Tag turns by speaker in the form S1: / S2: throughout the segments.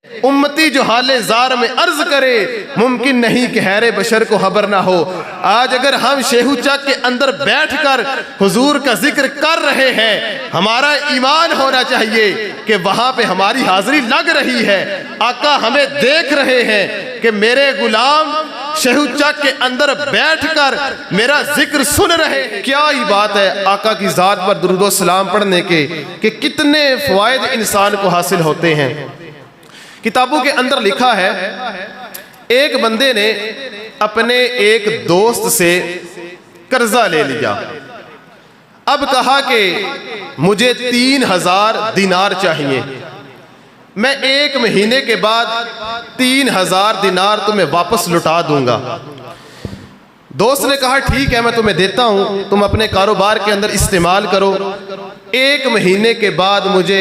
S1: उम्मती जो हाले जार में अर्ज करे, मुमकिन नहीं कि हैरे बशर को खबर ना हो। आज अगर हम शेहू चक के अंदर बैठकर हुजूर का जिक्र कर रहे हैं, हमारा ईमान होना चाहिए कि वहां पे हमारी हाजिरी लग रही है। आका हमें देख रहे हैं कि मेरे गुलाम शेहू चक के अंदर बैठकर मेरा जिक्र सुन रहे हैं। क्या ही बात है आका की जात पर दुरूद व सलाम पढ़ने के कि कितने फ़वाइद इंसान को हासिल होते हैं। किताबों के अंदर लिखा है, एक बंदे ने अपने एक दोस्त से कर्जा ले लिया। अब कहा कि मुझे 3000 दिनार चाहिए, मैं 1 महीने के बाद 3000 दिनार तुम्हें वापस लौटा दूंगा। दोस्त ने कहा ठीक है, मैं तुम्हें देता हूं, तुम अपने कारोबार के अंदर इस्तेमाल करो। 1 महीने के बाद मुझे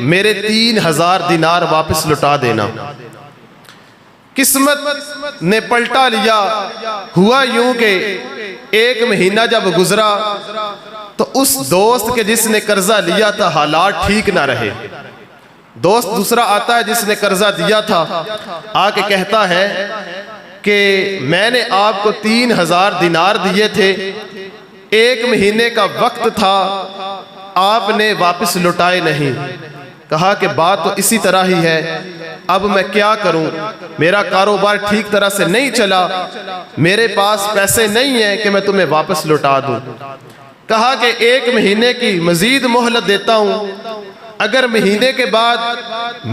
S1: मेरे 3000 दिनार वापस लौटा देना। किस्मत ने पलटा लिया। हुआ यूं कि 1 महीना जब गुजरा तो उस दोस्त के जिसने कर्जा लिया था हालात ठीक ना रहे। दोस्त दूसरा आता है जिसने कर्जा दिया था, आके कहता है कि मैंने आपको 3000 दिनार दिए थे, 1 महीने का वक्त था, आपने वापस लौटाए नहीं। कहा कि बात तो इसी तरह ही है, अब मैं क्या करूं, मेरा कारोबार ठीक तरह से नहीं चला, मेरे पास पैसे नहीं है कि मैं तुम्हें वापस लौटा दूं। कहा कि 1 महीने की मजीद मोहलत देता हूं, अगर महीने के बाद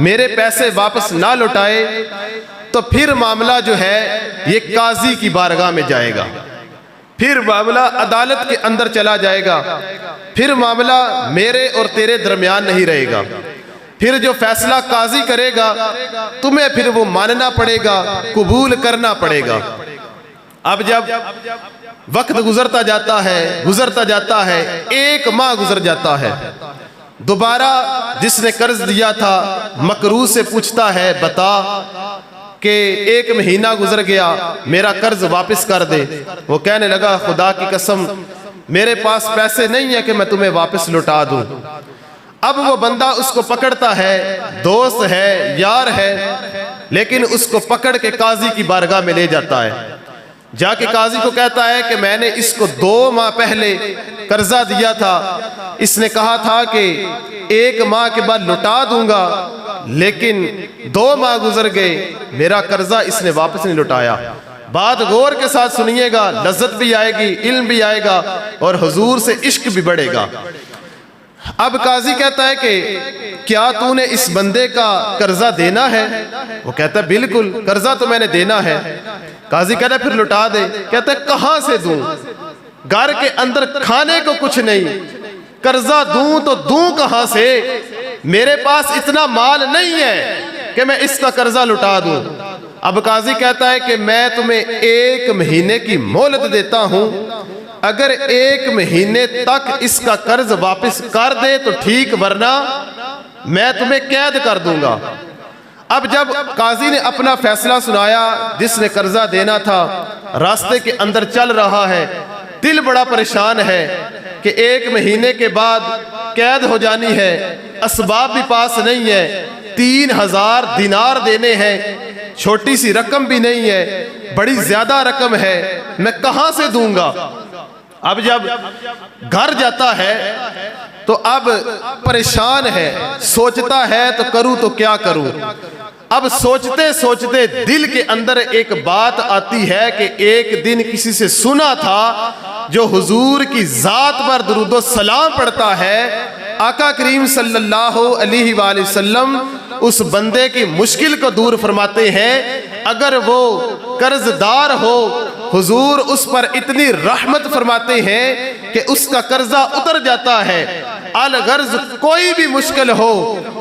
S1: मेरे पैसे वापस ना लौटाए तो फिर मामला जो है ये काजी की बारगाह में जाएगा, फिर मामला अदालत के अंदर चला जाएगा, फिर मामला मेरे और तेरे दरमियान नहीं रहेगा। फिर जो फैसला काजी करेगा तुम्हें फिर वो मानना पड़ेगा, कबूल करना पड़ेगा। अब जब वक्त गुजरता जाता है 1 माह गुजर जाता है, दोबारा जिसने कर्ज दिया था मकरू से पूछता है बता कि 1 महीना गुजर गया, मेरा कर्ज वापस कर दे। वो कहने लगा खुदा की कसम मेरे पास पैसे नहीं है कि मैं तुम्हें वापस लौटा दूं। अब वो बंदा उसको पकड़ता है, दोस्त है, यार है, लेकिन उसको पकड़ के काजी की बारगाह में ले जाता है। जाके काजी को कहता है कि मैंने इसको 2 माह पहले कर्जा दिया था, इसने कहा था कि 1 माह के बाद लौटा दूंगा, लेकिन 2 माह गुजर गए, मेरा कर्जा इसने वापस नहीं लौटाया। बात गौर के साथ सुनिएगा, लज्जत भी आएगी, इल्म भी आएगा और हुजूर से इश्क भी बढ़ेगा। अब काजी कहता है कि क्या तूने इस बंदे का कर्जा देना है? वो कहता है बिल्कुल, कर्जा तो मैंने देना है। काजी कहता है फिर लौटा दे। कहता है कहां से दूं, घर के अंदर खाने को कुछ नहीं, कर्जा दूं तो दूं कहां से, मेरे पास इतना माल नहीं है कि मैं इसका कर्जा लौटा दूं। अब काजी कहता है कि मैं तुम्हें 1 महीने की मोहलत देता हूं, अगर 1 महीने तक इसका कर्ज वापस कर दे तो ठीक, वरना मैं तुम्हें कैद कर दूंगा। अब जब काजी ने अपना फैसला सुनाया, जिसने कर्जा देना था रास्ते के अंदर चल रहा है, दिल बड़ा परेशान है कि 1 महीने के बाद कैद हो जानी है, असबाब भी पास नहीं है, 3000 दिनार देने हैं, छोटी सी रकम भी नहीं है, बड़ी ज्यादा रकम है, मैं कहां से दूंगा। अब जब घर जाता है तो अब परेशान है, सोचता है तो करूं तो क्या करूं। अब सोचते सोचते दिल के अंदर एक बात आती है कि एक दिन किसी से सुना था जो हुजूर की जात पर दुरूद व सलाम पढ़ता है, आका करीम सल्लल्लाहु अलैहि वसल्लम उस बंदे की मुश्किल को दूर फरमाते हैं। अगर वो कर्जदार हो, हुजूर उस पर इतनी रहमत फरमाते हैं कि उसका कर्जा उतर जाता है। अल गर्ज कोई भी मुश्किल हो,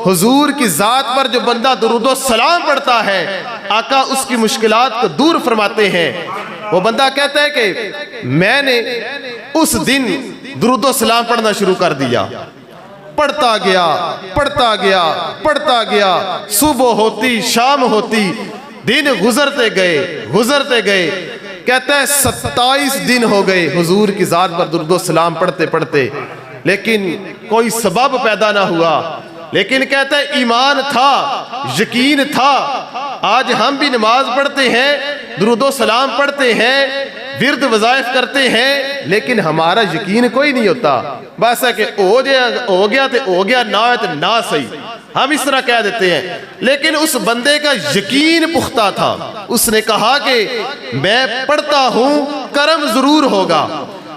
S1: हुजूर की जात पर जो बंदा दुरूद व सलाम पढ़ता है, आका उसकी मुश्किलात को दूर फरमाते हैं। वो बंदा कहता है कि मैंने उस दिन दुरूद व सलाम पढ़ना शुरू कर दिया, पढ़ता गया, पढ़ता गया, पढ़ता गया, सुबह होती शाम होती, दिन गुजरते गए। कहता है 27 दिन हो गए हुजूर की जात पर दुरूद व सलाम पढ़ते पढ़ते, लेकिन कोई सबब पैदा ना हुआ। लेकिन कहता है ईमान था, यकीन था। आज हम भी नमाज पढ़ते हैं, दुरूदो सलाम पढ़ते हैं, विरद वज़ाइफ करते हैं, लेकिन हमारा यकीन कोई नहीं होता। बस है कि हो गया तो हो गया, ना है तो ना सही, हम इस तरह कह देते हैं। लेकिन उस बंदे का यकीन पुख्ता था। उसने कहा कि मैं पढ़ता हूं, करम जरूर होगा।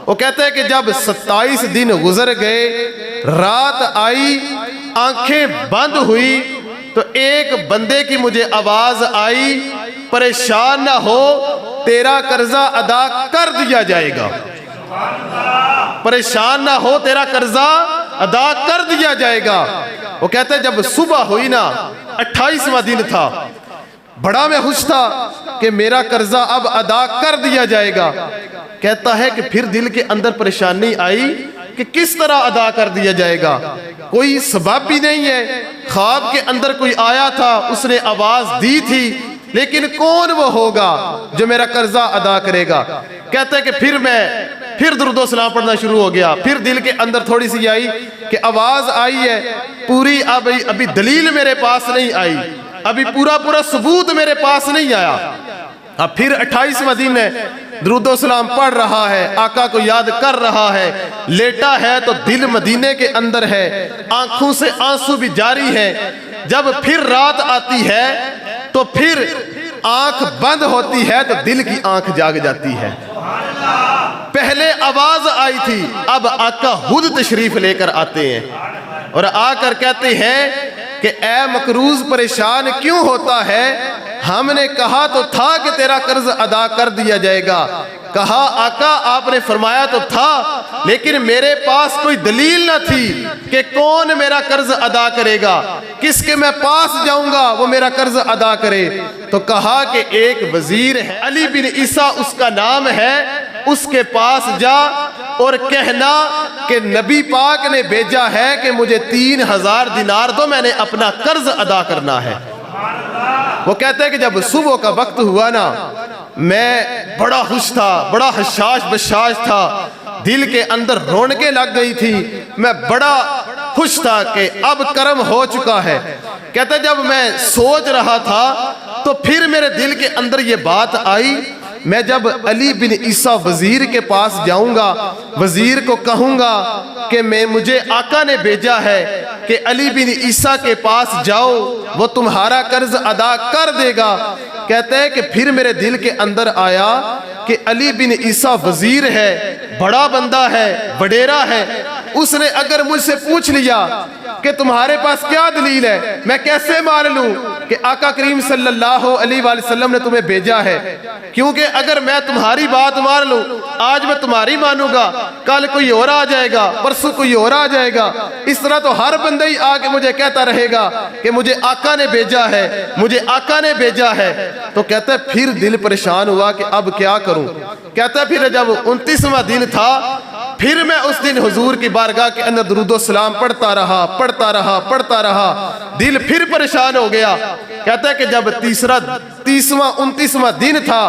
S1: वो कहता है कि जब 27 दिन गुजर गए, रात आई, आंखें बंद हुई, तो एक बंदे की मुझे आवाज आई, परेशान ना हो, तेरा कर्जा अदा कर दिया जाएगा। परेशान ना हो, तेरा कर्जा अदा कर दिया जाएगा। वो कहता है जब सुबह हुई ना, 28वां दिन था, बड़ा मैं खुश था कि मेरा कर्जा अब अदा कर दिया जाएगा। कहता है कि फिर दिल के अंदर परेशानी आई कि किस तरह अदा कर दिया जाएगा। कोई सबब भी नहीं है। ख्वाब के अंदर कोई आया था, उसने आवाज दी थी, लेकिन कौन वो होगा जो मेरा कर्जा अदा करेगा। कहता है कि फिर दुरूद व सलाम पढ़ना शुरू हो गया। फिर दिल के अंदर थोड़ी सी आई कि आवाज आई है पूरी, अभी दलील मेरे पास नहीं आई, अभी पूरा सबूत मेरे पास नहीं आया। अब फिर 28वां दिन है, दुरूद व सलाम पढ़ रहा है, आका को याद कर रहा है, लेटा है तो दिल मदीने के अंदर है, आंखों से आंसू भी जारी है। जब फिर रात आती है तो फिर आंख बंद होती है तो दिल की आंख जाग जाती है। पहले आवाज आई थी, अब आका खुद तशरीफ लेकर आते हैं और आकर कहते हैं कि ए मकरूज परेशान क्यों होता है? हमने कहा तो था कि तेरा कर्ज अदा कर दिया जाएगा। कहा आका आपने फरमाया तो था, लेकिन मेरे पास कोई दलील न थी कि कौन मेरा कर्ज अदा करेगा, किसके मैं पास जाऊंगा वो मेरा कर्ज अदा करे। तो कहा कि एक वजीर है, अली बिन ईसा उसका नाम है, उसके पास जा और कहना कि नबी पाक ने भेजा है कि मुझे 3000 दिनार दो, मैंने अपना कर्ज अदा करना है। वो कहते हैं कि जब सुबह का वक्त हुआ ना, मैं बड़ा खुश था, बड़ा हशाश बशाश था, दिल के अंदर रौनकें लग गई थी, मैं बड़ा खुश था कि अब कर्म हो चुका है। कहते जब मैं सोच रहा था तो फिर मेरे दिल के अंदर ये बात आई, मैं जब अली बिन ईसा वजीर के पास जाऊंगा, वजीर को कहूंगा कि मुझे आका ने भेजा है कि अली बिन ईसा के पास जाओ, वो तुम्हारा कर्ज अदा कर देगा। कहते हैं कि फिर मेरे दिल के अंदर आया कि अली बिन ईसा वजीर है, बड़ा बंदा है, वडेरा है, उसने अगर मुझसे पूछ लिया कि तुम्हारे पास क्या दलील है, मैं कैसे मान लूं कि आका करीम सल्लल्लाहु अलैहि वसल्लम ने तुम्हें भेजा है? क्योंकि अगर मैं तुम्हारी बात मान लूं, आज मैं तुम्हारी मानूंगा, कल कोई और आ जाएगा, परसों कोई और आ जाएगा, इस तरह तो हर बंदा ही आके मुझे कहता रहेगा कि मुझे आका ने भेजा है, मुझे आका ने भेजा है। तो कहता है फिर दिल परेशान हुआ कि अब क्या करूं। कहता है फिर जब 29वां दिन था, फिर मैं उस दिन हुजूर की बारगाह के अंदर दुरूदो सलाम पढ़ता रहा, दिल फिर परेशान हो गया। कहता है कि जब 29वां दिन था,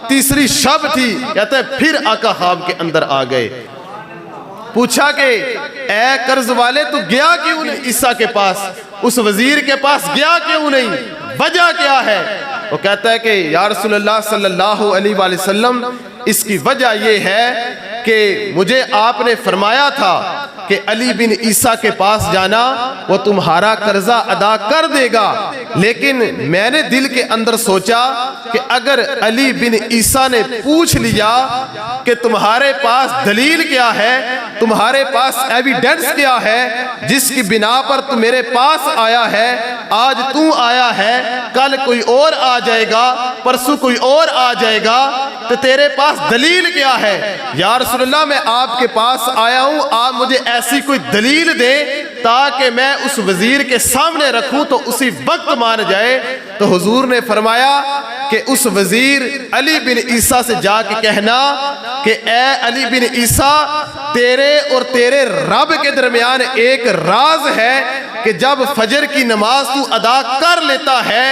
S1: तीसरी शब थी, कहता है फिर आका ख्वाब के अंदर आ गए। पूछा कि ए कर्ज वाले तू गया क्यों नहीं ईसा के पास, उस वजीर के पास गया क्यों नहीं, वजह क्या है? वो कहता है कि या रसूलल्लाह सल्लल्लाहु अलैहि वसल्लम, इसकी वजह यह है कि मुझे आपने फरमाया था कि अली बिन ईसा के पास जाना, वो तुम्हारा कर्जा अदा कर देगा। लेकिन मैंने दिल के अंदर सोचा कि अगर अली बिन ईसा ने पूछ लिया कि तुम्हारे पास दलील क्या है, तुम्हारे पास एविडेंस क्या है जिसकी बिना पर तू मेरे पास आया है, आज तू आया है, कल कोई और आ जाएगा, परसों कोई और आ जाएगा, तो तेरे पास दलील क्या है? या रसूलल्लाह मैं आपके पास आया हूं, आप मुझे ऐसी कोई दलील दे ताकि मैं उस वजीर के सामने रखूं तो उसी वक्त मान जाए। तो हुजूर ने फरमाया कि उस वजीर अली बिन ईसा से जाके कहना कि ए अली बिन ईसा, तेरे और तेरे रब के दरमियान एक राज है कि जब फजर की नमाज तू अदा कर लेता है,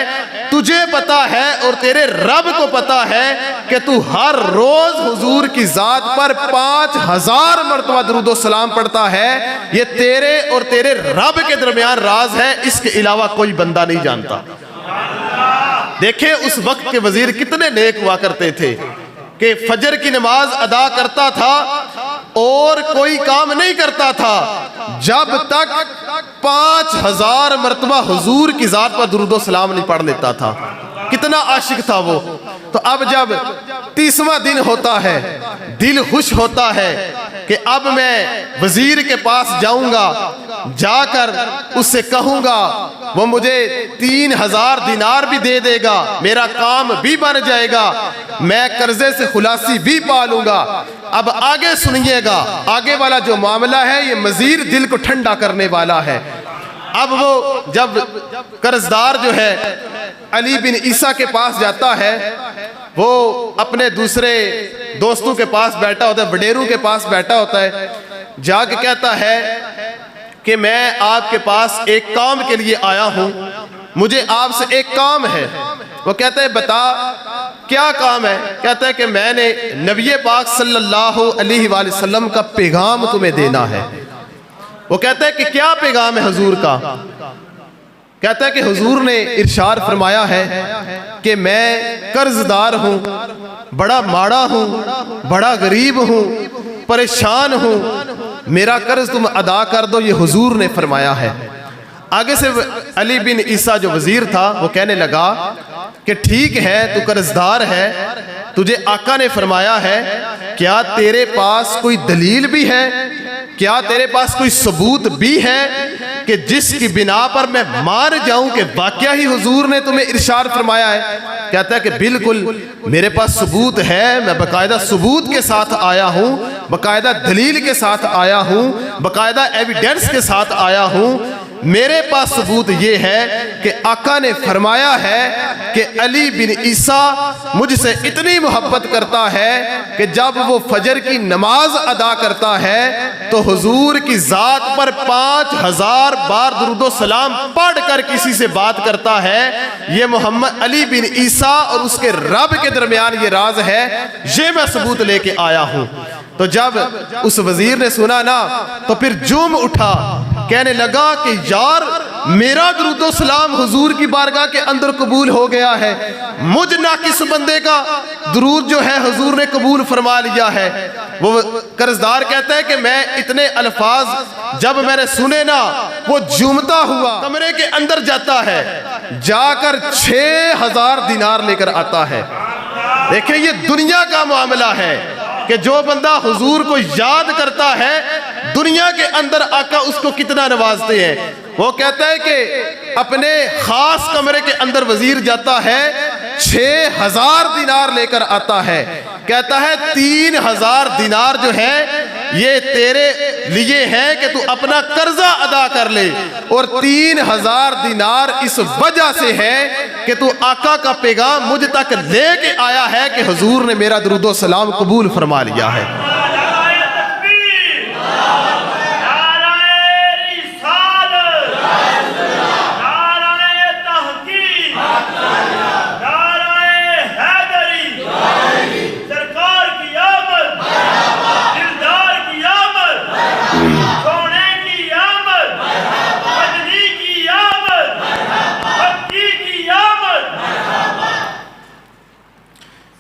S1: तुझे पता है और तेरे रब को पता है कि तू हर रोज हुजूर की जात पर 5000 मरतबा दरूदो सलाम पढ़ता है। ये तेरे और तेरे रब के दरमियान राज है, इसके अलावा कोई बंदा नहीं जानता। देखें उस वक्त के वजीर कितने नेक हुआ करते थे कि फजर की नमाज अदा करता था और कोई काम नहीं करता था जब तक 5000 मरतबा हुजूर की जात पर दुरूद और सलाम नहीं पढ़ लेता था। कितना आशिक था वो। तो अब जब 30वां दिन होता है, दिल खुश होता है कि अब मैं वजीर के पास जाऊंगा, जाकर उससे कहूंगा वो मुझे 3000 दिनार भी दे देगा, मेरा काम भी बन जाएगा, मैं कर्जे से खुलासी भी पा लूंगा। अब आगे सुनिएगा, आगे वाला जो मामला है ये मजीद दिल को ठंडा करने वाला है। अब वो जब कर्जदार जो है अली बिन ईसा के पास जाता है, वो अपने दूसरे दोस्तों के पास बैठा होता है, वडेरों के पास बैठा होता है, जाके कहता है कि मैं आपके पास एक काम के लिए आया हूं, मुझे आपसे एक काम है। वो कहता है बता क्या काम है। कहता है कि मैंने नबी पाक सल्लल्लाहु अलैहि वसल्लम का पैगाम तुम्हें देना है। वो कहता है कि क्या पैगाम है हुजूर का। कहता है कि हुजूर ने इरशाद फरमाया है कि मैं कर्जदार हूं, बड़ा माड़ा हूं, बड़ा गरीब हूं, परेशान हूं, मेरा कर्ज तुम अदा कर दो, ये हुजूर ने फरमाया है। आगे से अली बिन ईसा जो वजीर था वो कहने लगा कि ठीक है तू कर्जदार है, तुझे आका ने फरमाया है, क्या तेरे पास कोई दलील भी है, क्या तेरे पास कोई सबूत भी है कि जिसकी बिना पर मैं मान जाऊं कि वाकया ही हुजूर ने तुम्हें इरशाद फरमाया है। कहता है कि बिल्कुल मेरे पास सबूत है, मैं बाकायदा सबूत के साथ आया हूं, बाकायदा दलील के साथ आया हूं, बाकायदा एविडेंस के साथ आया हूं। मेरे पास सबूत ये है कि आका ने फरमाया है कि अली बिन ईसा मुझसे इतनी मोहब्बत करता है कि जब वो फजर की नमाज अदा करता है तो हुजूर की जात पर 5000 बार दुरूद और सलाम पढ़कर किसी से बात करता है। ये मोहम्मद अली बिन ईसा और उसके रब के दरमियान ये राज है, ये मैं सबूत लेके आया हूं। तो जब उस वजीर ने सुना ना तो फिर जुम उठा, कहने लगा कि यार मेरा दुरूद और सलाम हुजूर की बारगाह के अंदर कबूल हो गया है, मुझ नाकिस बंदे का दुरूद जो है हुजूर ने कबूल फरमा लिया है। वो कर्जदार कहता है कि मैं इतने अल्फाज जब मैंने सुने ना, वो झूमता हुआ कमरे के अंदर जाता है, जाकर 6000 दिनार लेकर आता है। देखिए ये दुनिया का मामला है कि जो बंदा हुजूर को याद करता है, दुनिया के अंदर आका उसको कितना नवाजते हैं। वो कहता है कि अपने खास कमरे के अंदर वजीर जाता है, 6000 दिनार लेकर आता है। कहता है 3000 दिनार जो है ये तेरे लिए है कि तू अपना कर्जा अदा कर ले, और 3000 दिनार इस वजह से है कि तू आका का पैगाम मुझ तक लेके आया है कि हुजूर ने मेरा दुरूद और सलाम कबूल फरमा लिया है।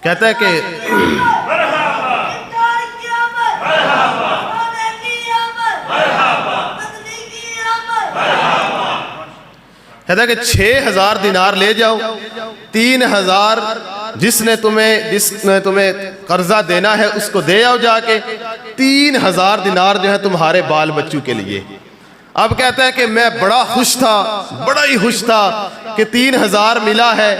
S1: कहता है कि कहता है कि 6000 दिनार ले जाओ, 3000 जिसने तुम्हें कर्जा देना है उसको दे आओ जाके, 3000 दिनार जो है तुम्हारे बाल बच्चों के लिए। अब कहता है कि मैं बड़ा खुश था, बड़ा ही खुश था कि 3000 मिला है,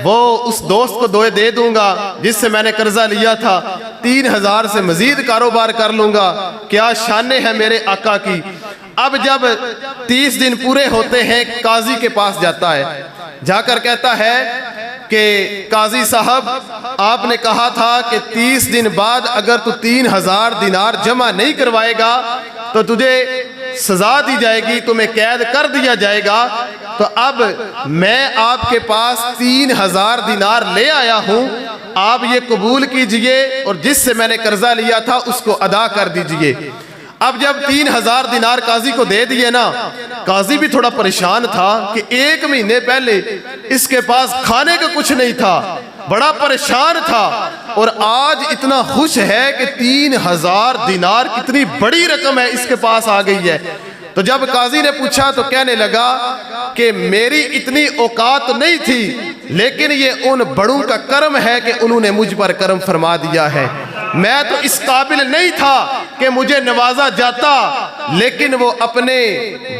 S1: वो उस दोस्त को दे दूंगा जिससे मैंने कर्जा लिया था, 3000 से मजीद कारोबार कर लूंगा, क्या शाने है मेरे आका की। अब जब 30 दिन पूरे होते हैं काजी के पास जाता है, जाकर कहता है कि काजी साहब, आपने कहा था कि 30 दिन बाद अगर तू 3000 दिनार जमा नहीं करवाएगा तो तुझे सजा दी जाएगी, तुम्हें कैद कर दिया जाएगा। तो अब मैं आपके पास 3000 दिनार ले आया हूं, आप ये कबूल कीजिए और जिससे मैंने कर्जा लिया था उसको अदा कर दीजिए। अब जब 3000 दिनार काजी को दे दिए ना, काजी भी थोड़ा परेशान था कि 1 महीने पहले इसके पास खाने का कुछ नहीं था, बड़ा परेशान था, और आज इतना खुश है कि 3000 दिनार कितनी बड़ी रकम है इसके पास आ गई है। तो जब काजी ने पूछा तो कहने लगा कि मेरी इतनी औकात नहीं थी, लेकिन ये उन बड़ों का कर्म है कि उन्होंने मुझ पर कर्म फरमा दिया है। मैं तो इस काबिल नहीं था कि मुझे नवाजा जाता, लेकिन वो अपने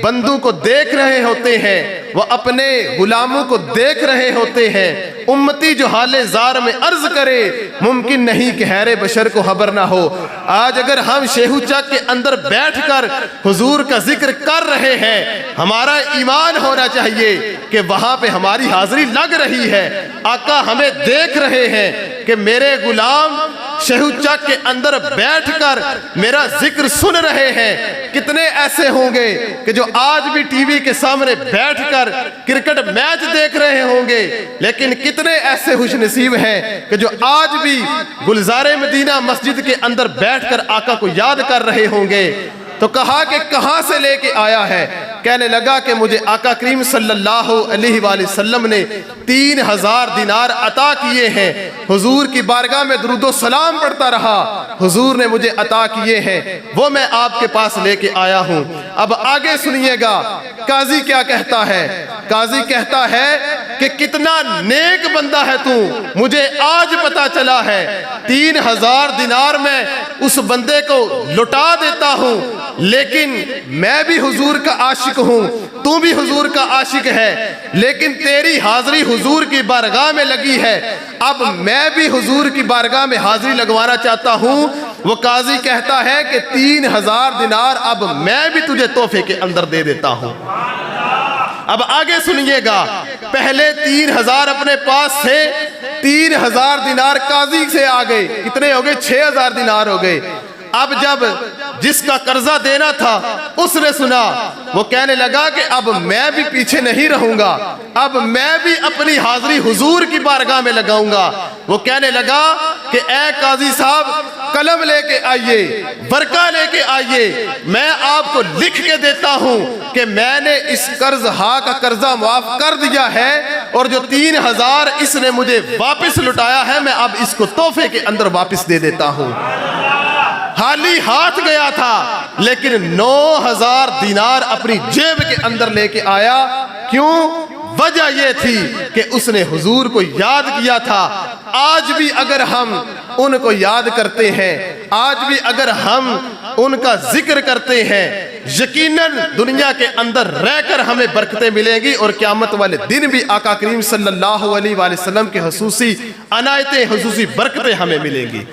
S1: बंदों को देख रहे होते हैं, वो अपने गुलामों को देख रहे होते हैं। उम्मती जो हाले जार में अर्ज करे, मुमकिन नहीं कि हैरे बशर को खबर ना हो। आज अगर हम शेहू चक के अंदर बैठकर हुजूर का जिक्र कर रहे हैं, हमारा ईमान होना चाहिए कि वहां पे हमारी हाजिरी लग रही है। आका हमें देख रहे हैं कि मेरे गुलाम शेहू चक के अंदर बैठकर मेरा जिक्र सुन रहे हैं। कितने ऐसे होंगे कि जो आज भी टीवी के सामने बैठकर क्रिकेट मैच देख रहे होंगे, लेकिन कितने ऐसे खुशनसीब हैं कि जो आज भी गुलजारे मदीना मस्जिद के अंदर बैठकर आका को याद कर रहे होंगे। तो कहा कि कहां से लेके आया है? कहने लगा कि मुझे आका करीम सल्लल्लाहु अलैहि वसल्लम ने 3000 दिनार अता किए हैं। हुजूर की बारगाह में दुरूदो सलाम पढ़ता रहा, हुजूर ने मुझे अता किए हैं, वो मैं आपके पास लेके आया हूं। अब आगे सुनिएगा काजी क्या कहता है। काजी कहता है कि कितना नेक बंदा है तू, मुझे आज पता चला है। 3000 दिनार में उस बंदे को लुटा देता हूं, लेकिन मैं भी हुजूर का आशिक हूं, तू भी हुजूर का आशिक है, लेकिन तेरी हाजिरी हुजूर की बारगाह में लगी है। अब मैं भी हुजूर की बारगाह में हाजिरी लगवाना चाहता हूं। वो काजी कहता है कि 3000 दिनार अब मैं भी तुझे तोहफे के अंदर दे देता हूं। अब आगे सुनिएगा, पहले 3000 अपने पास थे, 3000 दिनार काजी से आ गए, कितने हो गए? 6000 दिनार हो गए। अब जब जिसका कर्जा देना था उसने सुना, वो कहने लगा कि अब मैं भी पीछे नहीं रहूंगा, अब मैं भी अपनी हाजिरी हुजूर की बारगाह में लगाऊंगा। वो कहने लगा कि ए काजी साहब, कलम लेके आइए, वर्का लेके आइए, मैं आपको लिख के देता हूं कि मैंने इस कर्ज हा का कर्जा माफ कर दिया है, और जो 3000 इसने मुझे वापस लुटाया है, मैं अब इसको तोहफे के अंदर वापस दे देता हूं। खाली हाथ गया था, लेकिन 9000 दिनार अपनी जेब के अंदर लेके आया। क्यों? वजह यह थी कि उसने हुजूर को याद किया था। आज भी अगर हम उनको याद करते हैं, आज भी अगर हम उनका जिक्र करते हैं, यकीनन दुनिया के अंदर रहकर हमें बरकतें मिलेंगी, और क़यामत वाले दिन भी आका करीम सल्लल्लाहु अलैहि वसल्लम के हुसूसी अनायतें, हुसूसी बरकतें हमें मिलेंगी।